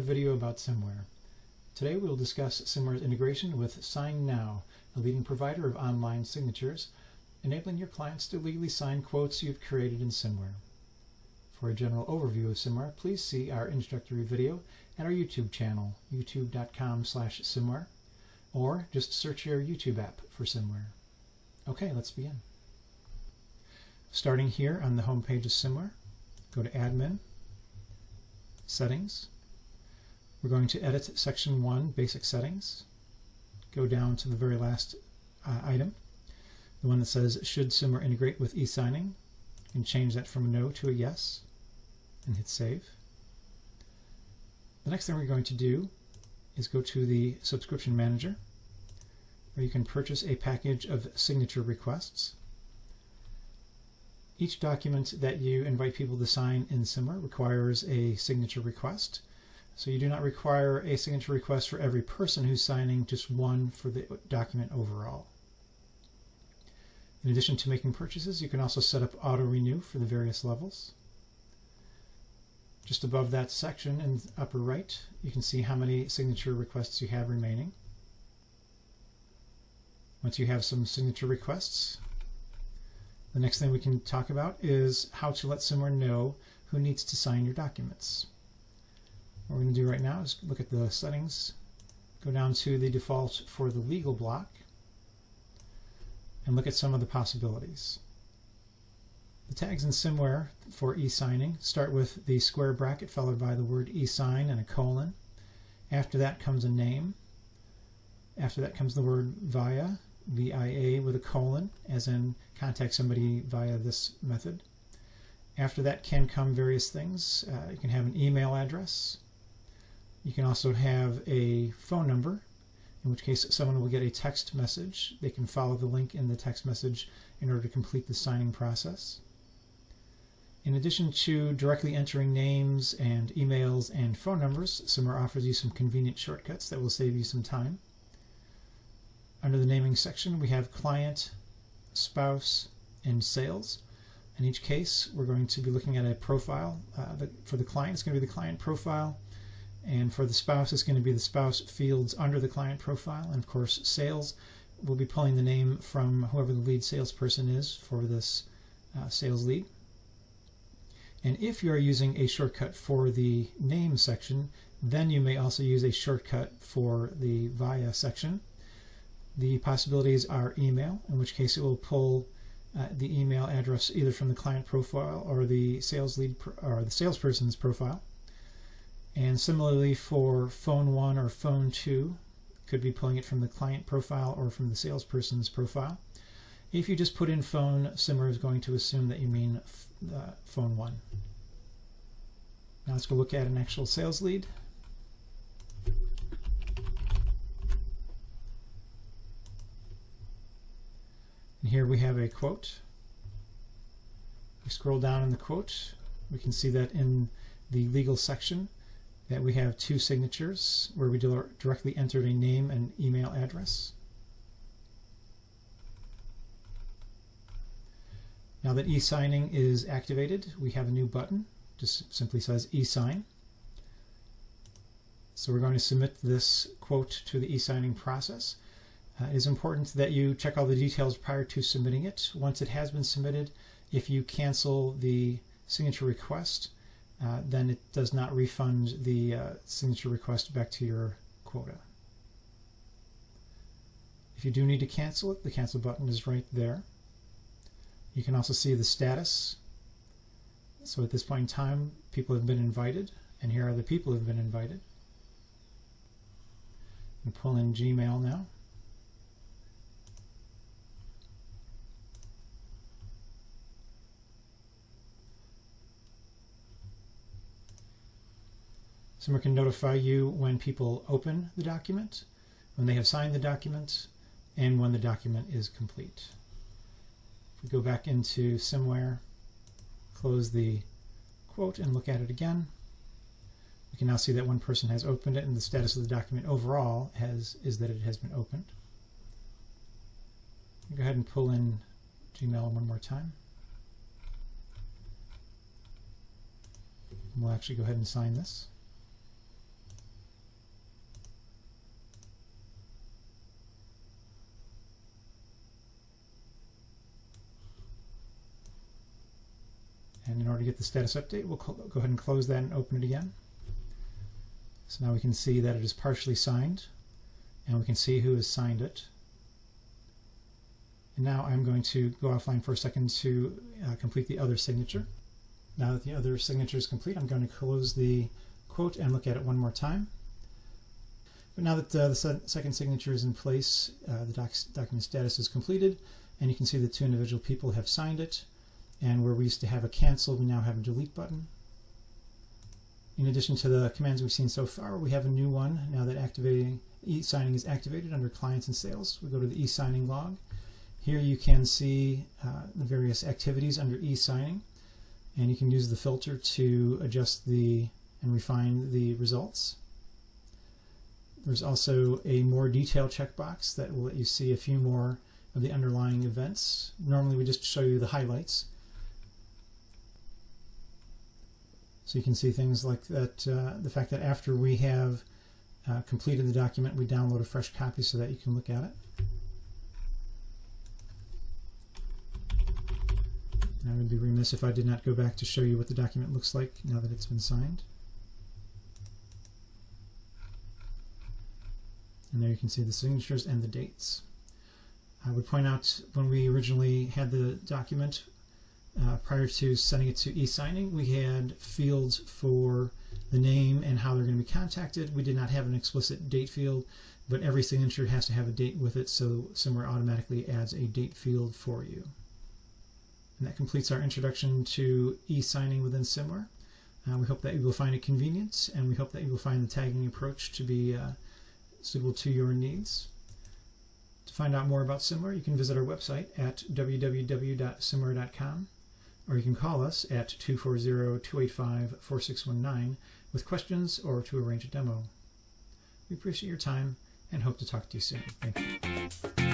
video about SMMware. Today we will discuss SMMware's integration with Sign Now, a leading provider of online signatures, enabling your clients to legally sign quotes you've created in SMMware. For a general overview of SMMware, please see our introductory video at our YouTube channel, youtube.com/SMMware, or just search your YouTube app for SMMware. Okay, let's begin. Starting here on the home page of SMMware, go to Admin, Settings. We're going to edit Section 1, Basic Settings. Go down to the very last item, the one that says, should SMMware integrate with eSigning? And change that from a no to a yes, and hit Save. The next thing we're going to do is go to the Subscription Manager, where you can purchase a package of signature requests. Each document that you invite people to sign in SMMware requires a signature request. So you do not require a signature request for every person who's signing, just one for the document overall. In addition to making purchases, you can also set up auto-renew for the various levels. Just above that section in the upper right, you can see how many signature requests you have remaining. Once you have some signature requests, the next thing we can talk about is how to let SMMware know who needs to sign your documents. What we're going to do right now is look at the settings, go down to the default for the legal block, and look at some of the possibilities. The tags in SMMware for eSigning start with the square bracket followed by the word eSign and a colon. After that comes a name. After that comes the word via, V-I-A, with a colon, as in contact somebody via this method. After that can come various things. You can have an email address. You can also have a phone number, in which case someone will get a text message. They can follow the link in the text message in order to complete the signing process. In addition to directly entering names and emails and phone numbers, SMMware offers you some convenient shortcuts that will save you some time. Under the naming section, we have client, spouse, and sales. In each case, we're going to be looking at a profile. For the client, it's going to be the client profile. And for the spouse, it's going to be the spouse fields under the client profile. And of course, sales, we'll be pulling the name from whoever the lead salesperson is for this sales lead. And if you are using a shortcut for the name section, then you may also use a shortcut for the via section. The possibilities are email, in which case it will pull the email address either from the client profile or the sales lead or the salesperson's profile. And similarly for phone 1 or phone 2, could be pulling it from the client profile or from the salesperson's profile. If you just put in phone, SMMware is going to assume that you mean phone 1. Now let's go look at an actual sales lead. And here we have a quote. We scroll down in the quote. We can see that in the legal section that we have 2 signatures where we directly entered a name and email address. Now that eSigning is activated, we have a new button. Just simply says eSign. So we're going to submit this quote to the eSigning process. It is important that you check all the details prior to submitting it. Once it has been submitted, if you cancel the signature request, then it does not refund the signature request back to your quota. If you do need to cancel it, the cancel button is right there. You can also see the status. So at this point in time, people have been invited, and here are the people who have been invited. I'm pull in Gmail now. SMMware can notify you when people open the document, when they have signed the document, and when the document is complete. If we go back into SMMware, close the quote and look at it again, we can now see that one person has opened it, and the status of the document overall is that it has been opened. Go ahead and pull in Gmail one more time. And we'll actually go ahead and sign this. order to get the status update, we'll go ahead and close that and open it again. So now we can see that it is partially signed, and we can see who has signed it. And now I'm going to go offline for a second to complete the other signature. Now that the other signature is complete, I'm going to close the quote and look at it one more time. But now that the second signature is in place, the document status is completed, and you can see that 2 individual people have signed it. And where we used to have a cancel, we now have a delete button. In addition to the commands we've seen so far, we have a new one now that eSigning is activated under Clients and Sales. We go to the eSigning log. Here you can see the various activities under eSigning, and you can use the filter to adjust and refine the results. There's also a more detailed checkbox that will let you see a few more of the underlying events. Normally we just show you the highlights. So you can see things like that, the fact that after we have completed the document, we download a fresh copy so that you can look at it. I would be remiss if I did not go back to show you what the document looks like now that it's been signed. And there you can see the signatures and the dates. I would point out when we originally had the document, prior to sending it to eSigning, we had fields for the name and how they're going to be contacted. We did not have an explicit date field, but every signature has to have a date with it, so SMMware automatically adds a date field for you. And that completes our introduction to eSigning within SMMware. We hope that you will find it convenient, and we hope that you will find the tagging approach to be suitable to your needs. To find out more about SMMware, you can visit our website at www.smmmware.com, or you can call us at 240-285-4619 with questions or to arrange a demo. We appreciate your time and hope to talk to you soon. Thank you.